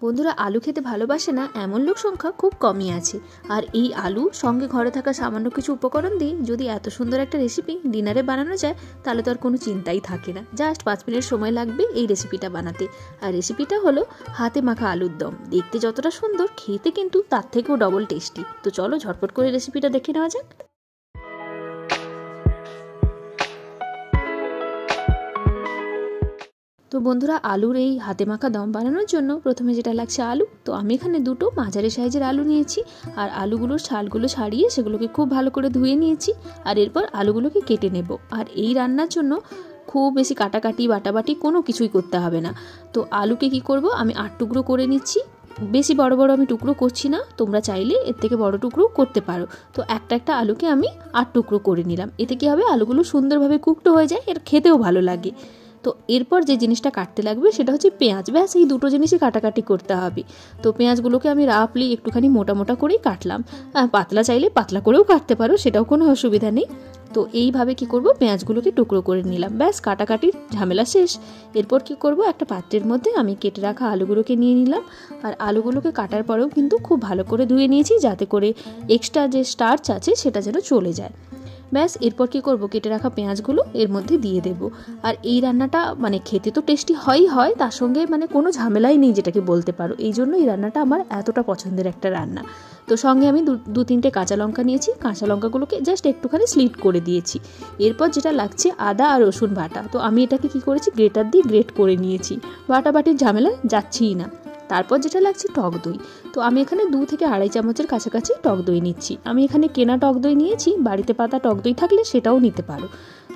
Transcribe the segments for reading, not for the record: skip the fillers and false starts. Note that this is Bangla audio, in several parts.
বন্ধুরা, আলু খেতে ভালোবাসে না এমন লোক সংখ্যা খুব কমই আছে। আর এই আলু সঙ্গে ঘরে থাকা সামান্য কিছু উপকরণ দিয়ে যদি এত সুন্দর একটা রেসিপি ডিনারে বানানো যায়, তাহলে তো আর কোনো চিন্তাই থাকে না। জাস্ট 5 মিনিট সময় লাগবে এই রেসিপিটা বানাতে। আর রেসিপিটা হলো হাতে মাখা আলুর দম। দেখতে যতটা সুন্দর, খেতে কিন্তু তার থেকেও ডবল টেস্টি। তো চলো ঝটপট করে রেসিপিটা দেখে নেওয়া যাক। তো বন্ধুরা, আলুর এই হাতে মাখা দম বানানোর জন্য প্রথমে যেটা লাগছে আলু। তো আমি এখানে দুটো মাঝারি সাইজের আলু নিয়েছি। আর আলুগুলোর ছালগুলো ছাড়িয়ে সেগুলোকে খুব ভালো করে ধুয়ে নিয়েছি। আর এরপর আলুগুলোকে কেটে নেব। আর এই রান্নার জন্য খুব বেশি কাটাকাটি বাটাবাটি কোনো কিছুই করতে হবে না। তো আলুকে কি করব, আমি 8 টুকরো করে নিচ্ছি। বেশি বড় বড় আমি টুকরো করছি না, তোমরা চাইলে এর থেকে বড় টুকরো করতে পারো। তো একটা একটা আলুকে আমি 8 টুকরো করে নিলাম। এতে কি হবে, আলুগুলো সুন্দরভাবে কুকড হয়ে যায়, এর খেতেও ভালো লাগে। তো এরপর যে জিনিসটা কাটতে লাগবে সেটা হচ্ছে পেঁয়াজ। ব্যাস এই দুটো জিনিসই কাটাকাটি করতে হবে। তো পেঁয়াজগুলোকে আমি রাফলি একটুখানি মোটা মোটা করেই কাটলাম। পাতলা চাইলে পাতলা করেও কাটতে পারো, সেটাও কোনো অসুবিধা নেই। তো এইভাবে কি করব, পেঁয়াজগুলোকে টুকরো করে নিলাম। ব্যাস কাটাকাটির ঝামেলা শেষ। এরপর কি করব, একটা পাত্রের মধ্যে আমি কেটে রাখা আলুগুলোকে নিয়ে নিলাম। আর আলুগুলোকে কাটার পরেও কিন্তু খুব ভালো করে ধুয়ে নিয়েছি, যাতে করে এক্সট্রা যে স্টার্চ আছে সেটা যেন চলে যায়। ব্যাস এরপর কি করব, কেটে রাখা পেঁয়াজগুলো এর মধ্যে দিয়ে দেব। আর এই রান্নাটা খেতে তো টেস্টি হয়, তার সঙ্গে কোনো ঝামেলাই নেই যেটাকে বলতে পারো। এই জন্য এই রান্নাটা আমার এতটা পছন্দের একটা রান্না। তো সঙ্গে আমি 2-3টে কাঁচা লঙ্কা নিয়েছি। কাঁচা লঙ্কাগুলোকে জাস্ট একটুখানি স্লিট করে দিয়েছি। এরপর যেটা লাগছে আদা আর রসুন বাটা। তো আমি এটাকে কি করেছি, গ্রেটার দিয়ে গ্রেট করে নিয়েছি। বাটাবাটির ঝামেলা যাচ্ছিই না। তারপর যেটা লাগছে টক দই। তো আমি এখানে 2 থেকে আড়াই চামচের কাছাকাছি টক দই নিচ্ছি। আমি এখানে কেনা টক দই নিয়েছি, বাড়িতে পাতা টক দই থাকলে সেটাও নিতে পারো।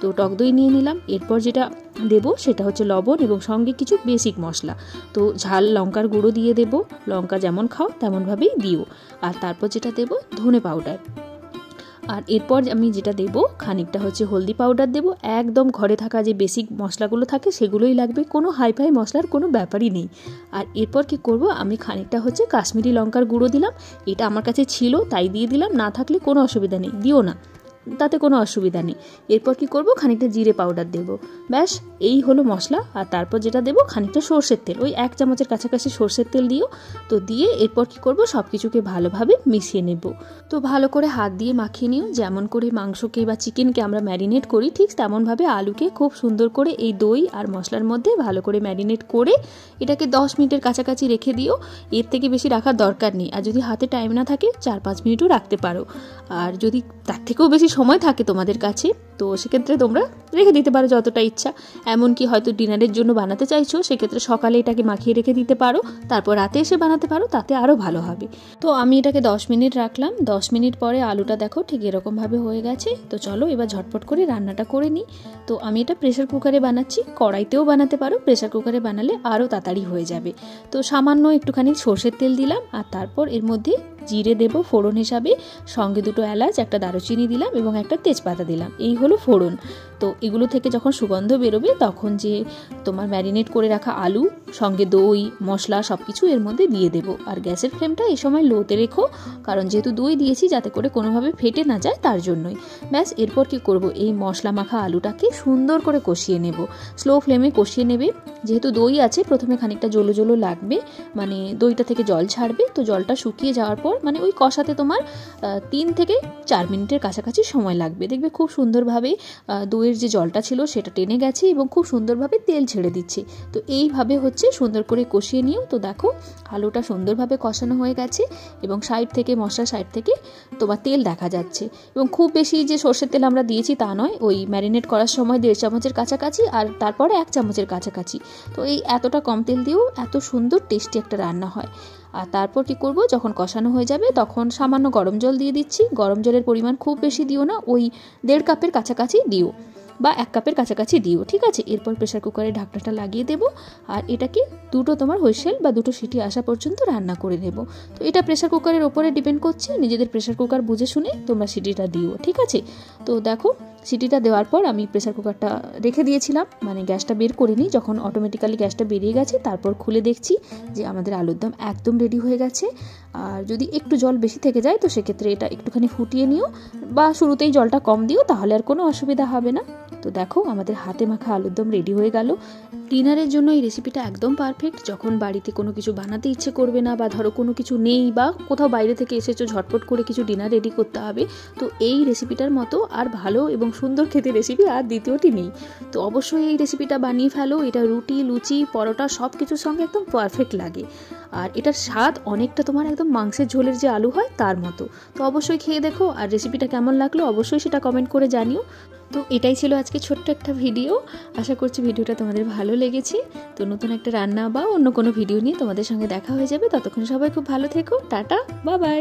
তো টক দই নিয়ে নিলাম। এরপর যেটা দেব সেটা হচ্ছে লবণ এবং সঙ্গে কিছু বেসিক মশলা। তো ঝাল লঙ্কার গুঁড়ো দিয়ে দেব, লঙ্কা যেমন খাও তেমনভাবেই দিও। আর তারপর যেটা দেব ধনে পাউডার। আর এরপর আমি যেটা দেব খানিকটা হচ্ছে হলদি পাউডার দেব। একদম ঘরে থাকা যে বেসিক মশলাগুলো থাকে সেগুলোই লাগবে, কোনো হাইফাই মশলার কোনো ব্যাপারই নেই। আর এরপর কি করব, আমি খানিকটা হচ্ছে কাশ্মীরি লঙ্কার গুঁড়ো দিলাম। এটা আমার কাছে ছিল তাই দিয়ে দিলাম, না থাকলে কোনো অসুবিধা নেই, দিও না, তাতে কোনো অসুবিধা নেই। এরপর কি করব, খানিকটা জিরে পাউডার দেব। ব্যাস এই হলো মশলা। আর তারপর যেটা দেব খানিকটা সর্ষের তেল, ওই 1 চামচের কাছাকাছি সর্ষের তেল দিও। তো দিয়ে এরপর কি করব, সব কিছুকে ভালোভাবে মিশিয়ে নেব। তো ভালো করে হাত দিয়ে মাখিয়ে নিও। যেমন করে মাংসকে বা চিকেনকে আমরা ম্যারিনেট করি, ঠিক তেমনভাবে আলুকে খুব সুন্দর করে এই দই আর মশলার মধ্যে ভালো করে ম্যারিনেট করে এটাকে 10 মিনিটের কাছাকাছি রেখে দিও। এর থেকে বেশি রাখার দরকার নেই। আর যদি হাতে টাইম না থাকে 4-5 মিনিটও রাখতে পারো। আর যদি তার থেকেও বেশি সময় থাকে তোমাদের কাছে, তো সেক্ষেত্রে তোমরা রেখে দিতে পারো যতটা ইচ্ছা। এমনকি হয়তো ডিনারের জন্য বানাতে চাইছো, সেক্ষেত্রে সকালে এটাকে মাখিয়ে রেখে দিতে পারো, তারপর রাতে এসে বানাতে পারো, তাতে আরও ভালো হবে। তো আমি এটাকে 10 মিনিট রাখলাম। 10 মিনিট পরে আলুটা দেখো ঠিক এরকমভাবে হয়ে গেছে। তো চলো এবার ঝটপট করে রান্নাটা করে নিই। তো আমি এটা প্রেসার কুকারে বানাচ্ছি, কড়াইতেও বানাতে পারো, প্রেসার কুকারে বানালে আরও তাড়াতাড়ি হয়ে যাবে। তো সামান্য একটুখানি সর্ষের তেল দিলাম। আর তারপর এর মধ্যে জিরে দেব ফোড়ন হিসাবে, সঙ্গে 2টো এলাচ, একটা দারুচিনি দিলাম এবং একটা তেজপাতা দিলাম। এই হলো ফোড়ন। তো এগুলো থেকে যখন সুগন্ধ বেরোবে তখন যে তোমার ম্যারিনেট করে রাখা আলু সঙ্গে দই মশলা সব কিছু এর মধ্যে দিয়ে দেব। আর গ্যাসের ফ্লেমটা এই সময় লোতে রেখো, কারণ যেহেতু দই দিয়েছি যাতে করে কোনোভাবে ফেটে না যায়, তার জন্যই। ব্যাস এরপর কি করব, এই মশলা মাখা আলুটাকে সুন্দর করে কষিয়ে নেব। স্লো ফ্লেমে কষিয়ে নেবে। যেহেতু দই আছে প্রথমে খানিকটা জলো জলো লাগবে, দইটা থেকে জল ছাড়বে। তো জলটা শুকিয়ে যাওয়ার পর ওই কষাতে তোমার 3 থেকে 4 মিনিটের কাছাকাছি সময় লাগবে। দেখবে খুব সুন্দরভাবে দইয়ের যে জলটা ছিল সেটা টেনে গেছে এবং খুব সুন্দরভাবে তেল ছেড়ে দিচ্ছে। তো এইভাবে হচ্ছে সুন্দর করে কষিয়ে নিও। তো দেখো আলুটা সুন্দরভাবে কষানো হয়ে গেছে এবং সাইড থেকে মশলা সাইড থেকে তোমার তেল দেখা যাচ্ছে। এবং খুব বেশি যে সর্ষের তেল আমরা দিয়েছি তা নয়, ওই ম্যারিনেট করার সময় 1.5 চামচের কাছাকাছি আর তারপরে 1 চামচের কাছাকাছি। তো এই এতটা কম তেল দিয়েও এত সুন্দর টেস্টি একটা রান্না হয়। আর তারপর কি করব, যখন কষানো হয়ে যাবে তখন সামান্য গরম জল দিয়ে দিচ্ছি। গরম জলের পরিমাণ খুব বেশি দিও না, ওই 1.5 কাপের কাছাকাছি দিও বা 1 কাপের কাছাকাছি দিও, ঠিক আছে। এরপর প্রেসার কুকারে ঢাকনাটা লাগিয়ে দেবো। আর এটাকে 2টো তোমার হুইসেল বা 2টো সিটি আসা পর্যন্ত রান্না করে নেব। তো এটা প্রেসার কুকারের ওপরে ডিপেন্ড করছে, নিজেদের প্রেসার কুকার বুঝে শুনে তোমরা সিটিটা দিও, ঠিক আছে। তো দেখো সিটিটা দেওয়ার পর আমি প্রেসার কুকারটা রেখে দিয়েছিলাম, গ্যাসটা বের করিনি। যখন অটোমেটিক্যালি গ্যাসটা বেরিয়ে গেছে তারপর খুলে দেখছি যে আমাদের আলুর দম একদম রেডি হয়ে গেছে। আর যদি একটু জল বেশি থেকে যায় তো সেক্ষেত্রে এটা একটুখানি ফুটিয়ে নিও বা শুরুতেই জলটা কম দিও, তাহলে আর কোনো অসুবিধা হবে না। তো দেখো আমাদের হাতে মাখা আলুর দম রেডি হয়ে গেল। ডিনারের জন্য এই রেসিপিটা একদম পারফেক্ট। যখন বাড়িতে কোনো কিছু বানাতে ইচ্ছে করবে না, বা ধরো কোনো কিছু নেই, বা কোথাও বাইরে থেকে এসেছো, ঝটপট করে কিছু ডিনার রেডি করতে হবে, তো এই রেসিপিটার মতো আর ভালো এবং সুন্দর খেতে রেসিপি আর দ্বিতীয়টি নেই। তো অবশ্যই এই রেসিপিটা বানিয়ে ফেলো। এটা রুটি, লুচি, পরোটা সব কিছুর সঙ্গে একদম পারফেক্ট লাগে। আর এটার স্বাদ অনেকটা তোমার একদম মাংসের ঝোলের যে আলু হয় তার মতো। তো অবশ্যই খেয়ে দেখো, আর রেসিপিটা কেমন লাগলো অবশ্যই সেটা কমেন্ট করে জানিও। তো এটাই ছিল আজকে ছোট্ট একটা ভিডিও। আশা করছি ভিডিওটা তোমাদের ভালো লেগেছে। তো নতুন একটা রান্না বা অন্য কোনো ভিডিও নিয়ে তোমাদের সঙ্গে দেখা হয়ে যাবে। ততক্ষণ সবাই খুব ভালো থেকো। Tata, bye bye.